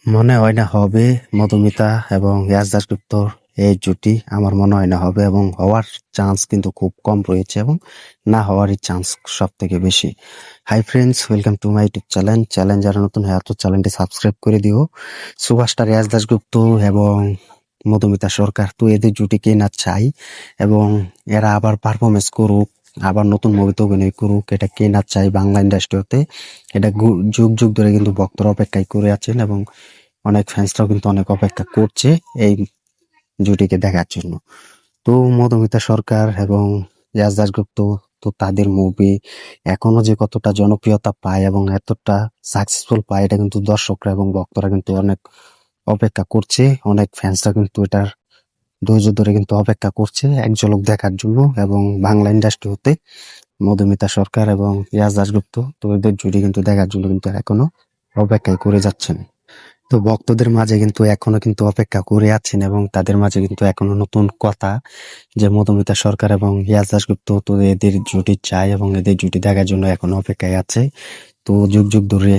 মনে হয় না হবে মধুমিতা এবং ইয়াশ দাশগুপ্তর এই জুটি। আমার মনে হয় না হবে, এবং হওয়ার চান্স কিন্তু খুব কম রয়েছে, এবং না হওয়ারই চান্স সব থেকে বেশি। Hi friends, welcome to my YouTube channel. যারা নতুন হয় তো চ্যানেলটি সাবস্ক্রাইব করে দিও। সুপারস্টার ইয়াশ দাশগুপ্ত এবং মধুমিতা সরকার, তো এদের জুটিকে না চাই, এবং এরা আবার পারফরমেন্স করুক, আবার নতুন মুভিতে অভিনয় করুক, এটা কে না চাই বাংলা ইন্ডাস্ট্রিতে। এটা যুগ যুগ ধরে কিন্তু ভক্তরা অপেক্ষায় করে আছেন, এবং অনেক ফ্যান্সরাও কিন্তু অনেক অপেক্ষা করছে এই জুটিকে দেখার জন্য। তো মধুমিতা সরকার এবং ইয়াশ দাশগুপ্ত, তো তাদের মুভি এখনো যে কতটা জনপ্রিয়তা পায় এবং এতটা সাকসেসফুল পায়, এটা কিন্তু দর্শকরা এবং ভক্তরা কিন্তু অনেক অপেক্ষা করছে। অনেক ফ্যান্সরা কিন্তু এটার ধৈর্য ধরে কিন্তু অপেক্ষা করছে এক ঝলক দেখার জন্য, এবং বাংলা ইন্ডাস্ট্রি হতে মধুমিতা সরকার এবং ইয়াশ দাশগুপ্ত, তো এদের জুটি কিন্তু দেখার জন্য কিন্তু এখনো অপেক্ষায় করে যাচ্ছেন। তো ভক্তদের মাঝে কিন্তু এখনো কিন্তু অপেক্ষা করে আছেন, এবং তাদের মাঝে কিন্তু এখনো নতুন কথা যে মধুমিতা সরকার এবং ইয়াশ দাশগুপ্ত, তো এদের জুটি চাই এবং এদের জুটি দেখার জন্য এখনো অপেক্ষায় আছে। তো যুগ যুগ ধরে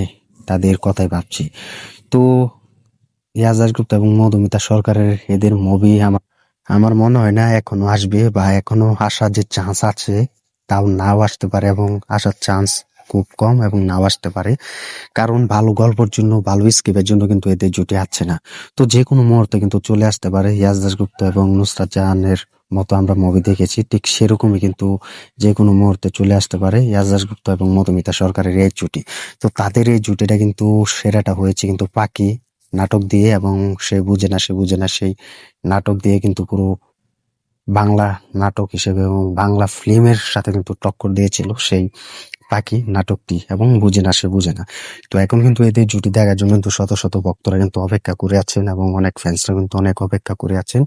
তাদের কথাই ভাবছি। তো ইয়াশ দাশগুপ্ত এবং মধুমিতা সরকারের এদের মুভি আমার মনে হয় না এখনো আসবে, বা এখনো আসার যে চান্স আছে তাও নাও আসতে পারে, এবং আসার চান্স খুব কম, এবং নাও আসতে পারে। কারণ ভালো গল্পের জন্য, ভালো স্ক্রিপ্টের জন্য কিন্তু এদের জুটি আসছে না। তো যে কোনো মুহূর্তে কিন্তু চলে আসতে পারে ইয়াশ দাশগুপ্ত এবং নুসরাত জাহানের মতো আমরা মুভি দেখেছি, ঠিক সেরকমই কিন্তু যে কোনো মুহূর্তে চলে আসতে পারে ইয়াশ দাশগুপ্ত এবং মধুমিতা সরকারের এই জুটি। তো তাদের এই জুটিটা কিন্তু সেরাটা হয়েছে কিন্তু পাখি নাটক দিয়ে, এবং সে বুঝে না সেই নাটক দিয়ে কিন্তু পুরো বাংলা নাটক হিসেবে এবং বাংলা ফিল্মের সাথে কিন্তু টক্কর দিয়েছিল সেই পাখি নাটকটি, এবং বুঝে না। তো এখন কিন্তু এদের জুটি দেখার জন্য কিন্তু শত শত ভক্তরা কিন্তু অপেক্ষা করে আছেন, এবং অনেক ফ্যান্সরা কিন্তু অনেক অপেক্ষা করে আছেন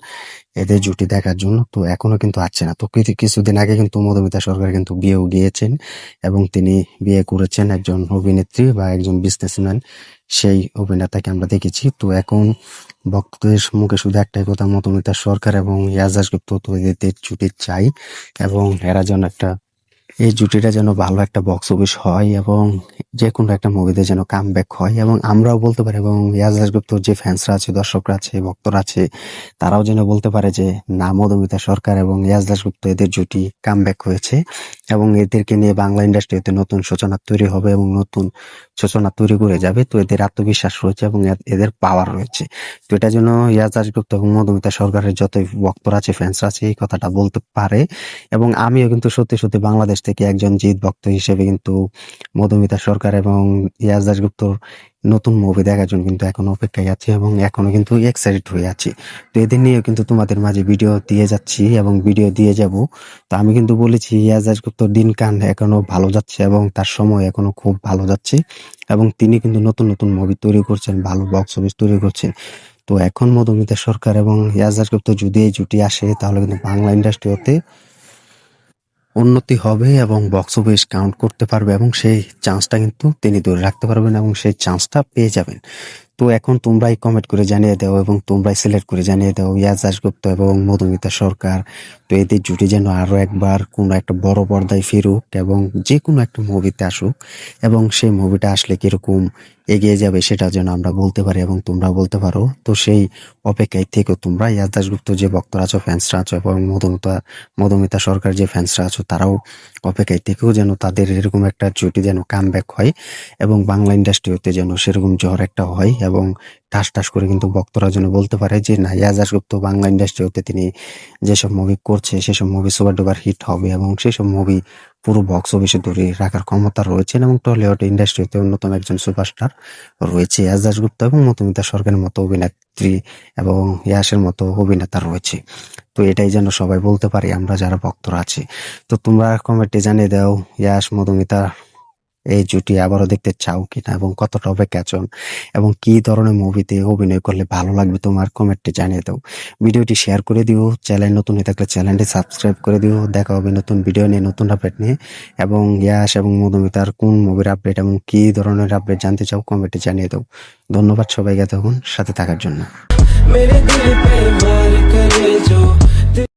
এদের জুটি দেখার জন্য। তো এখনো কিন্তু আসছে না। তো কিছুদিন আগে কিন্তু মধুমিতা সরকার কিন্তু বিয়েও গিয়েছেন, এবং তিনি বিয়ে করেছেন একজন অভিনেত্রী বা একজন বিজনেসম্যান, সেই অভিনেতাকে আমরা দেখেছি। তো এখন ভক্তদের মুখে শুধু একটাই কথা, মধুমিতা সরকার এবং ইয়াশ দাশগুপ্ত, তো এদের জুটি চাই, এবং এরা যেন এই জুটিটা যেন ভালো একটা বক্স অফিস হয়, এবং যে কোনো একটা মুভিতে যেন কামব্যাক হয়, এবং আমরাও বলতে পারি, এবং ইয়াশ দাশগুপ্তর যে ফ্যান্সরা আছে, দর্শকরা আছে, ভক্তরা আছে, তারাও যেন বলতে পারে যে না, মধুমিতা সরকার এবং ইয়াশ দাশগুপ্ত এদের জুটি কামব্যাক হয়েছে, এবং এদেরকে নিয়ে বাংলা ইন্ডাস্ট্রিতে নতুন সূচনা তৈরি হবে, এবং নতুন সূচনা তৈরি করে যাবে। তো এদের আত্মবিশ্বাস রয়েছে এবং এদের পাওয়ার রয়েছে। তো এটা যেন ইয়াশ দাশগুপ্ত এবং মধুমিতা সরকারের যত ভক্তরা আছে, ফ্যান্সরা আছে, এই কথাটা বলতে পারে। এবং আমিও কিন্তু সত্যি সত্যি বাংলাদেশ থেকে একজন জিৎ ভক্ত হিসেবে কিন্তু মধুমিতা সরকার এবং ইয়াশ দাশগুপ্তর নতুন মুভি দেখার জন্য কিন্তু এখনো অপেক্ষায় আছি, এবং এখনো কিন্তু এক্সাইটেড হয়ে আছি। তো এদের নিয়েও কিন্তু তোমাদের মাঝে ভিডিও দিয়ে যাচ্ছি এবং ভিডিও দিয়ে যাব। তো আমি কিন্তু বলেছি ইয়াশ দাশগুপ্তর দিনকাল এখনো ভালো যাচ্ছে, এবং তার সময় এখনো খুব ভালো যাচ্ছে, এবং তিনি কিন্তু নতুন নতুন মুভি তৈরি করছেন, ভালো বক্স অফিস তৈরি করছেন। তো এখন মধুমিতা সরকার এবং ইয়াশ দাশগুপ্ত যদি এই জুটি আসে, তাহলে কিন্তু বাংলা ইন্ডাস্ট্রি হতে উন্নতি হবে, এবং বক্স অফিস কাউন্ট করতে পারবে, এবং সেই চান্সটা কিন্তু তিনি ধরে রাখতে পারবেন, এবং সেই চান্সটা পেয়ে যাবেন। তো এখন তোমরাই কমেন্ট করে জানিয়ে দাও, এবং তোমরাই সিলেক্ট করে জানিয়ে দাও ইয়াশ দাশগুপ্ত এবং মধুমিতা সরকার, তো এদের জুটি যেন আরো একবার কোনো একটা বড় পর্দায় ফিরুক, এবং যে কোনো একটা মুভিতে আসুক, এবং সেই মুভিটা আসলে কিরকম এগিয়ে যাবে সেটা যেন আমরা বলতে পারি এবং তোমরা বলতে পারো। তো সেই অপেক্ষায় থেকে তোমরা ইয়াশ দাশগুপ্ত যে ভক্তরা আছো, ফ্যান্সরা আছো, এবং মধুমিতা সরকার যে ফ্যান্সরা আছো, তারাও অপেক্ষায় থেকেও যেন তাদের এরকম একটা জুটি যেন কামব্যাক হয়, এবং বাংলা ইন্ডাস্ট্রি হতে যেন সেরকম ঝড় একটা হয়, এবং ঠাস ঠাস করে কিন্তু ভক্তরা যেন বলতে পারে যে না, ইয়াশ দাশগুপ্ত বাংলা ইন্ডাস্ট্রি হতে তিনি যেসব মুভি করছে সেসব মুভি সুপার ডুপার হিট হবে, এবং সেসব মুভি পুরো বক্স অফিসে ধরে রাখার ক্ষমতা রয়েছে, এবং টলিউড ইন্ডাস্ট্রিতে অন্যতম একজন সুপারস্টার রয়েছে ইয়াশ দাশগুপ্ত, এবং মধুমিতা সরকারের মতো অভিনেত্রী এবং ইয়াশের মতো অভিনেতা রয়েছে। তো এটাই যেন সবাই বলতে পারি আমরা যারা ভক্তরা আছি। তো তোমরা কমেন্টে জানিয়ে দাও ইয়াশ মধুমিতা এই জুটি আবারও দেখতে চাও কিনা, এবং কতটা অপেক্ষা আছো, এবং কি ধরনের মুভিতে অভিনয় করলে ভালো লাগবে তোমার কমেন্টে জানিয়ে দাও। ভিডিওটি শেয়ার করে দিও, চ্যানেল নতুন হয়ে থাকলে চ্যানেলটি সাবস্ক্রাইব করে দিও। দেখা হবে নতুন ভিডিও নিয়ে, নতুন আপডেট নিয়ে, এবং ইয়াশ এবং মধুমিতার কোন মুভির আপডেট এবং কি ধরনের আপডেট জানতে চাও কমেন্টে জানিয়ে দাও। ধন্যবাদ সবাইকে তখন সাথে থাকার জন্য।